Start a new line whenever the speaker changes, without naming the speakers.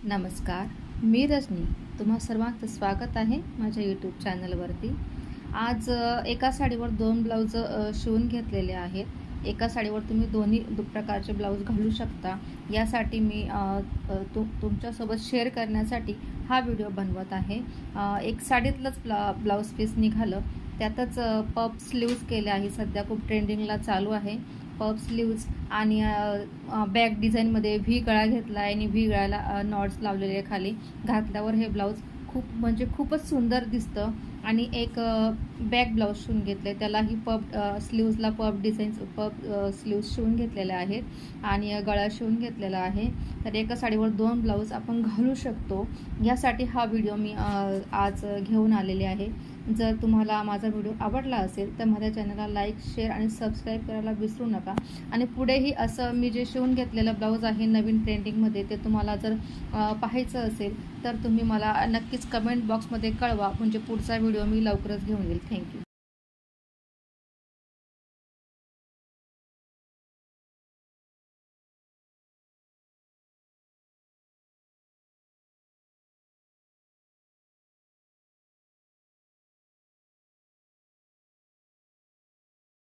नमस्कार, मी रजनी. तुम्हा सर्वांचं स्वागत आहे माझ्या यूट्यूब चॅनलवरती. आज एका साडीवर 2 ब्लाऊज शिवून घेतलेले आहेत. एका साडीवर तुम्ही दोन्ही प्रकारचे ब्लाऊज घालू शकता. यासाठी मी तुमच्यासोबत शेअर करण्यासाठी हा व्हिडिओ बनवत आहे. एक साडीतलंच ब्लाऊज पीस निघालं. त्यातच पफ स्लीव्ज केले आहे. सध्या खूप ट्रेंडिंगला चालू आहे पफ स्लीव्ज. आणि बॅक डिझाईनमध्ये व्ही गळा घेतला आहे आणि व्ही गळ्याला नॉट्स लावलेले आहे खाली. घातल्यावर हे ब्लाऊज खूपच सुंदर दिसतं. आणि एक बॅक ब्लाऊज शिवून घेतले, त्यालाही पफ स्लीव्जला पफ डिझाईन पफ स्लीव्ज शिवून घेतलेले आहेत आणि गळा शिवून घेतलेला आहे. तर एका साडीवर 2 ब्लाऊज आपण घालू शकतो. यासाठी हा व्हिडिओ मी आज घेऊन आलेले आहे. जर तुम्हाला माझा व्हिडिओ आवडला असेल तर माझ्या चॅनलला लाईक, शेअर आणि सबस्क्राईब करायला विसरू नका. आणि पुढेही असं मी जे शिवून घेतलेलं ब्लाऊज आहे नवीन ट्रेंडिंगमध्ये, ते तुम्हाला जर पाहायचं असेल तर तुम्ही मला नक्कीच कमेंट बॉक्समध्ये कळवा. म्हणजे पुढचा व्हिडिओ मी लवकरच घेऊन येईल. थँक्यू.